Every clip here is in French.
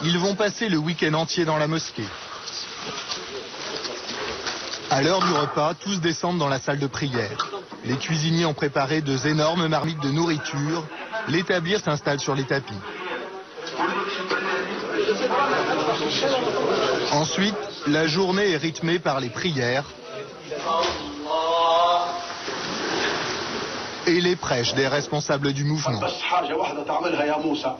Ils vont passer le week-end entier dans la mosquée. À l'heure du repas, tous descendent dans la salle de prière. Les cuisiniers ont préparé 2 énormes marmites de nourriture. L'établir s'installe sur les tapis. Ensuite, la journée est rythmée par les prières et les prêches des responsables du mouvement.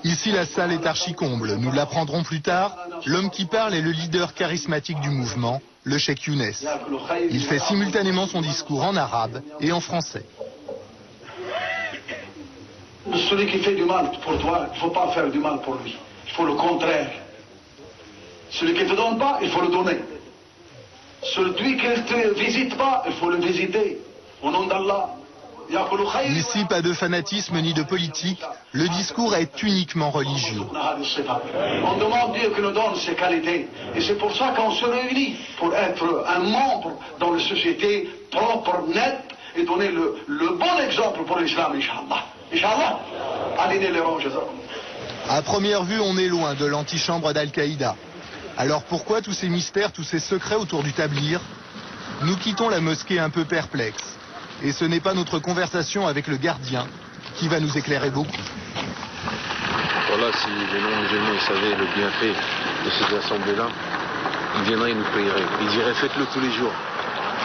Ici, la salle est archi-comble. Nous l'apprendrons plus tard. L'homme qui parle est le leader charismatique du mouvement, le cheikh Younes. Il fait simultanément son discours en arabe et en français. Celui qui fait du mal pour toi, il ne faut pas faire du mal pour lui. Il faut le contraire. Celui qui ne te donne pas, il faut le donner. Celui qui ne te visite pas, il faut le visiter. Au nom d'Allah. Ici, pas de fanatisme ni de politique. Le discours est uniquement religieux. On demande Dieu qui nous donne ces qualités. Et c'est pour ça qu'on se réunit, pour être un membre dans la société propre, nette, et donner le bon exemple pour l'islam, Inch'Allah. Inch'Allah, aligner les rangs. À première vue, on est loin de l'antichambre d'Al-Qaïda. Alors pourquoi tous ces mystères, tous ces secrets autour du tablir? Nous quittons la mosquée un peu perplexes. Et ce n'est pas notre conversation avec le gardien qui va nous éclairer beaucoup. Voilà, si les non-musulmans savaient le bienfait de ces assemblées-là, ils viendraient et nous prieraient. Ils diraient faites-le tous les jours.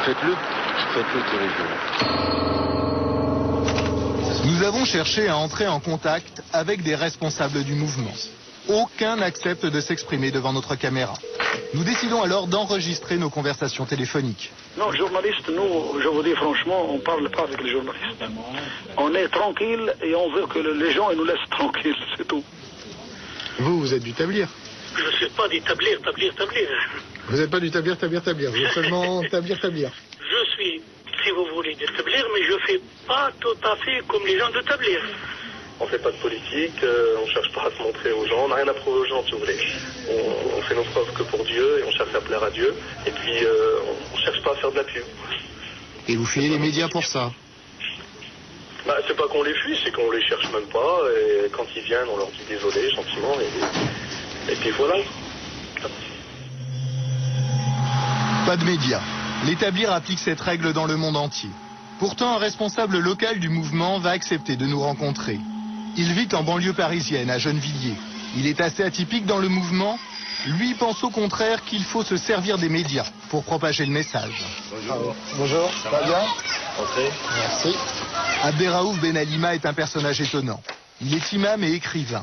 Faites-le tous les jours. Nous avons cherché à entrer en contact avec des responsables du mouvement. Aucun n'accepte de s'exprimer devant notre caméra. Nous décidons alors d'enregistrer nos conversations téléphoniques. Non, journalistes, nous, je vous dis franchement, on ne parle pas avec les journalistes. On est tranquille et on veut que les gens nous laissent tranquilles, c'est tout. Vous êtes du tablir? Je ne suis pas du tablir. Vous n'êtes pas du tablir. Vous êtes seulement tablir. Je suis, si vous voulez, du tablir, mais je ne fais pas tout à fait comme les gens de tablir. On fait pas de politique, on cherche pas à se montrer aux gens, on n'a rien à prouver aux gens si vous voulez. On fait nos preuves que pour Dieu et on cherche à plaire à Dieu. Et puis on cherche pas à faire de la pub. Et vous fuyez les médias pour ça? Bah, c'est pas qu'on les fuit, c'est qu'on les cherche même pas. Et quand ils viennent, on leur dit désolé gentiment. Et puis voilà. Pas de médias. L'établir applique cette règle dans le monde entier. Pourtant, un responsable local du mouvement va accepter de nous rencontrer. Il vit en banlieue parisienne, à Gennevilliers. Il est assez atypique dans le mouvement. Lui pense au contraire qu'il faut se servir des médias pour propager le message. Bonjour, ça va bien? Entrez. Merci. Abderraouf Ben Alima est un personnage étonnant. Il est imam et écrivain.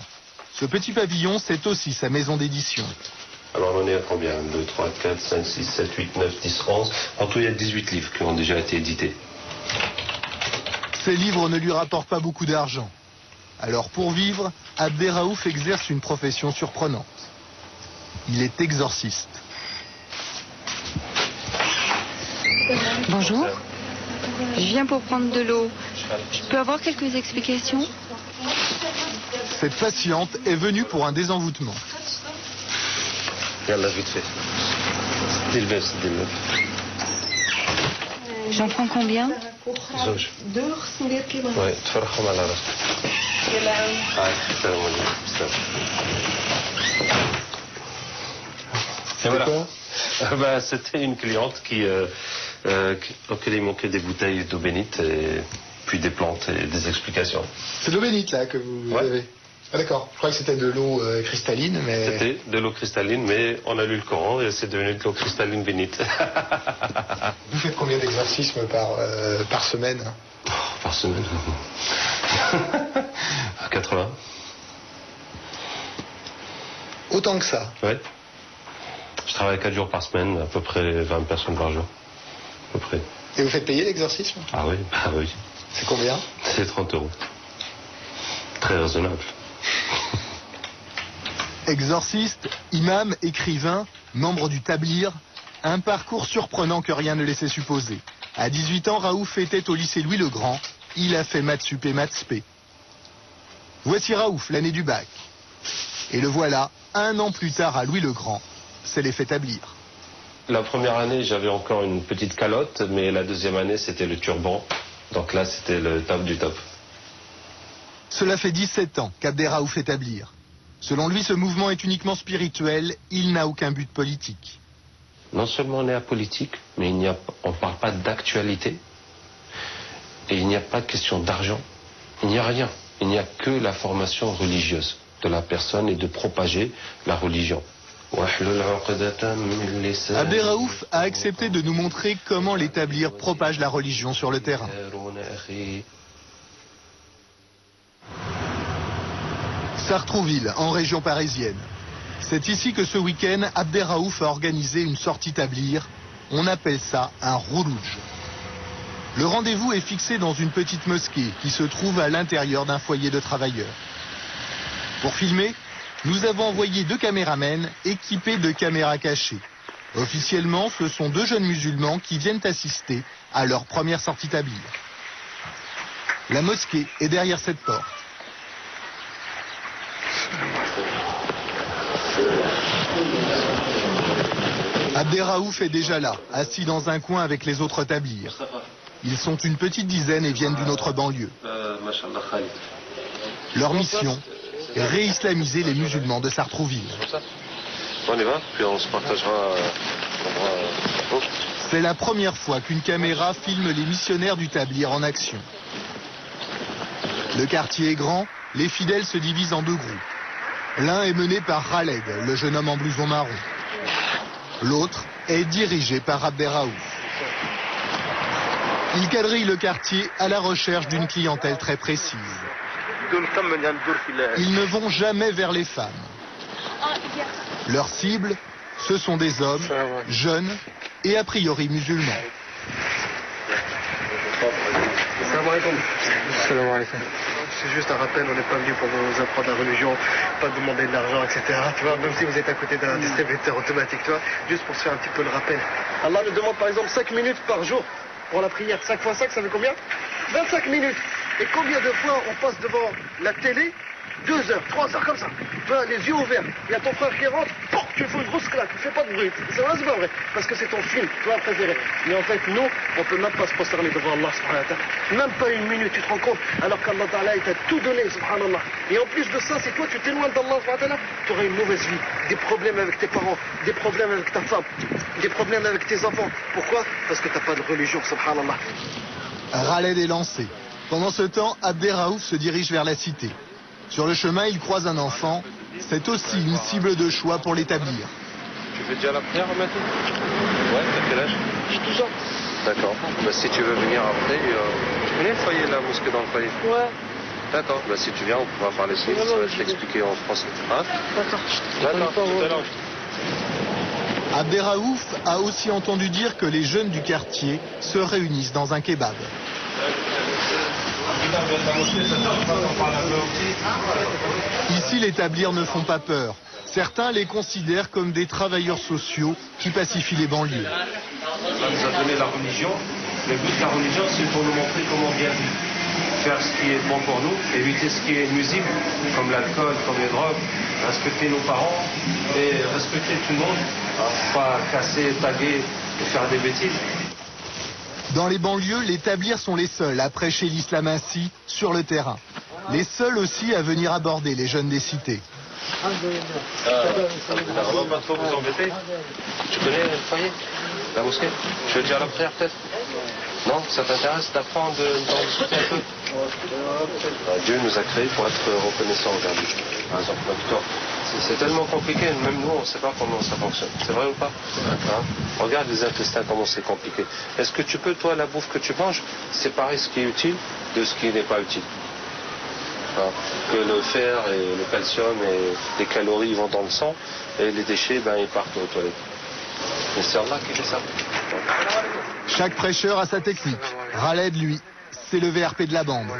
Ce petit pavillon, c'est aussi sa maison d'édition. Alors on est à combien? 2, 3, 4, 5, 6, 7, 8, 9, 10, 11. En tout, il y a 18 livres qui ont déjà été édités. Ces livres ne lui rapportent pas beaucoup d'argent. Alors pour vivre, Abderraouf exerce une profession surprenante. Il est exorciste. Bonjour. Je viens pour prendre de l'eau. Je peux avoir quelques explications? Cette patiente est venue pour un désenvoûtement. Yallah, vite fait. Dis-le. J'en prends combien? زوج. Ouais, تفرحهم على راسك. السلام عليكم. Et voilà. C'était une cliente auquel il manquait des bouteilles d'eau bénite et puis des plantes et des explications. C'est de l'eau bénite là que vous avez? Ah d'accord, je crois que c'était de l'eau cristalline, mais... C'était de l'eau cristalline, mais on a lu le Coran et c'est devenu de l'eau cristalline bénite. Vous faites combien d'exorcismes par semaine? Par semaine 80. Autant que ça? Ouais. Je travaille 4 jours par semaine, à peu près 20 personnes par jour. À peu près. Et vous faites payer l'exorcisme? Ah oui, bah oui. C'est combien? C'est 30 €. Très raisonnable. Exorciste, imam, écrivain, membre du Tablir, un parcours surprenant que rien ne laissait supposer. À 18 ans, Raouf était au lycée Louis-le-Grand. Il a fait maths sup et maths spé. Voici Raouf, l'année du bac. Et le voilà, 1 an plus tard à Louis-le-Grand. C'est l'effet Tablir. La première année, j'avais encore une petite calotte, mais la deuxième année, c'était le turban. Donc là, c'était le top du top. Cela fait 17 ans qu'Abderraouf fait Tablir. Selon lui, ce mouvement est uniquement spirituel, il n'a aucun but politique. Non seulement on est apolitique, mais on ne parle pas d'actualité, et il n'y a pas de question d'argent, il n'y a rien. Il n'y a que la formation religieuse de la personne et de propager la religion. Abderraouf a accepté de nous montrer comment l'établir propage la religion sur le terrain. Sartrouville, en région parisienne. C'est ici que ce week-end, Abderraouf a organisé une sortie tablir. On appelle ça un roulouj. Le rendez-vous est fixé dans une petite mosquée qui se trouve à l'intérieur d'un foyer de travailleurs. Pour filmer, nous avons envoyé 2 caméramens équipés de caméras cachées. Officiellement, ce sont 2 jeunes musulmans qui viennent assister à leur première sortie tablir. La mosquée est derrière cette porte. Abderraouf est déjà là, assis dans un coin avec les autres tablirs. Ils sont une petite dizaine et viennent d'une autre banlieue. Leur mission, réislamiser les musulmans de Sartrouville. On y va, puis on se partagera. C'est la première fois qu'une caméra filme les missionnaires du tablir en action. Le quartier est grand, les fidèles se divisent en 2 groupes. L'un est mené par Khaled, le jeune homme en blouson marron. L'autre est dirigé par Abderraouf. Il quadrille le quartier à la recherche d'une clientèle très précise. Ils ne vont jamais vers les femmes. Leur cible, ce sont des hommes, jeunes et a priori musulmans. C'est juste un rappel, on n'est pas venu pour nous apprendre la religion, pas demander de l'argent, etc. Tu vois, même si vous êtes à côté d'un distributeur automatique, tu vois, juste pour se faire un petit peu le rappel. Allah nous demande par exemple 5 minutes par jour pour la prière. 5 fois 5, ça fait combien? 25 minutes. Et combien de fois on passe devant la télé 2 heures, 3 heures comme ça, tu vois, les yeux ouverts. Il y a ton frère qui rentre, tu lui fais une grosse claque, tu fais pas de bruit. C'est vrai, c'est pas vrai, parce que c'est ton film, tu vois, préféré. Mais en fait, nous, on peut même pas se prosterner devant Allah, subhanahu wa ta'ala. Même pas une minute, tu te rends compte, alors qu'Allah ta'ala, il t'a tout donné, subhanallah. Et en plus de ça, c'est toi, tu t'éloignes d'Allah, subhanahu wa ta'ala, tu aurais une mauvaise vie, des problèmes avec tes parents, des problèmes avec ta femme, des problèmes avec tes enfants. Pourquoi? Parce que t'as pas de religion, subhanallah. Khaled est lancé. Pendant ce temps, Abderraouf se dirige vers la cité. Sur le chemin, il croise un enfant. C'est aussi une cible de choix pour l'établir. Tu fais déjà la prière maintenant? Ouais, t'as quel âge? J'ai 12 ans. D'accord. Bah, si tu veux venir après, tu connais le foyer, la mosquée dans le foyer? Ouais. D'accord. Bah, si tu viens, on pourra parler ici. Je vais t'expliquer en français. Hein? D'accord. Tout à l'heure. Abderraouf a aussi entendu dire que les jeunes du quartier se réunissent dans un kebab. Ici, les tablirs ne font pas peur. Certains les considèrent comme des travailleurs sociaux qui pacifient les banlieues. Ça nous a donné la religion. Le but de la religion, c'est pour nous montrer comment bien vivre. Faire ce qui est bon pour nous, éviter ce qui est nuisible, comme l'alcool, comme les drogues, respecter nos parents et respecter tout le monde. Pas casser, taguer et faire des bêtises. Dans les banlieues, les tablirs sont les seuls à prêcher l'islam ainsi sur le terrain. Les seuls aussi à venir aborder les jeunes des cités. On va pas trop vous embêter. Tu connais le foyer? La mosquée? Tu veux déjà la prière peut-être? Non? Ça t'intéresse d'apprendre, d'en discuter un peu? Dieu nous a créés pour être reconnaissants envers lui. Par exemple, notre corps. C'est tellement compliqué, même nous on ne sait pas comment ça fonctionne. C'est vrai ou pas? Hein? Regarde les intestins, comment c'est compliqué. Est-ce que tu peux, toi, la bouffe que tu manges, séparer ce qui est utile de ce qui n'est pas utile? Hein? Que le fer et le calcium et les calories vont dans le sang et les déchets, ils partent aux toilettes. Mais c'est Allah qui fait ça. Chaque prêcheur a sa technique. Khaled, lui, c'est le VRP de la bande. Moi,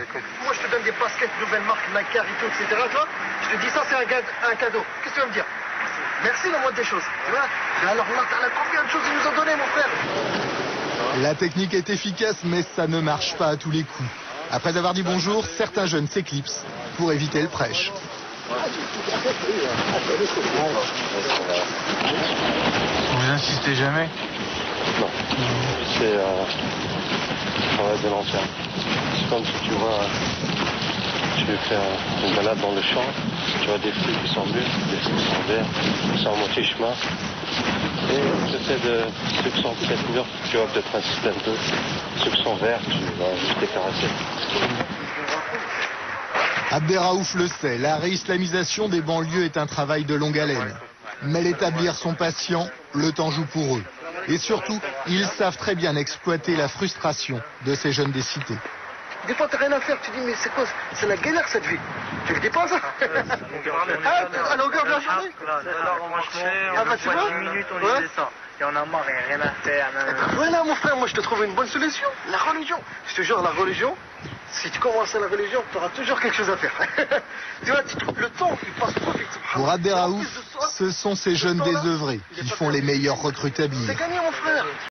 je te donne des baskets nouvelle marque, Nike, Carito, etc. Tu vois, je te dis ça, c'est un cadeau. Qu'est-ce que tu vas me dire? Merci, la moindre des choses. Tu vois? Mais alors, Allah, combien de choses il nous a donné, mon frère? La technique est efficace, mais ça ne marche pas à tous les coups. Après avoir dit bonjour, certains jeunes s'éclipsent pour éviter le prêche. Vous insistez jamais? Non. C'est travail de long terme. C'est comme si tu vas, tu fais une balade dans le champ, Tu vois des fruits qui sont mûrs, des fruits qui sont verts, qui sont à moitié chemin. Et peut-être ceux qui sont peut-être mûrs, tu vas peut-être insister un peu. Ceux qui sont verts, tu vas juste les caresser. Abderraouf le sait, la réislamisation des banlieues est un travail de longue haleine. Mais les tablirs sont patients, le temps joue pour eux. Et surtout, ils savent très bien exploiter la frustration de ces jeunes des cités. Des fois, t'as rien à faire, tu dis, mais c'est quoi? C'est la galère cette vie. Tu le dis pas ça? À longueur de la journée? Alors on marchait, Ah bah tu vois? 10 minutes, on disait ça. Et on a marre, il n'y a rien à faire. Voilà mon frère, moi je te trouve une bonne solution. La religion. Je te jure, la religion, si tu commences à la religion, tu auras toujours quelque chose à faire. Tu vois, le temps, il passe trop vite. Pour Abderraouf, ce sont ces jeunes désœuvrés qui font les meilleurs recrues tablirs. C'est gagné mon frère.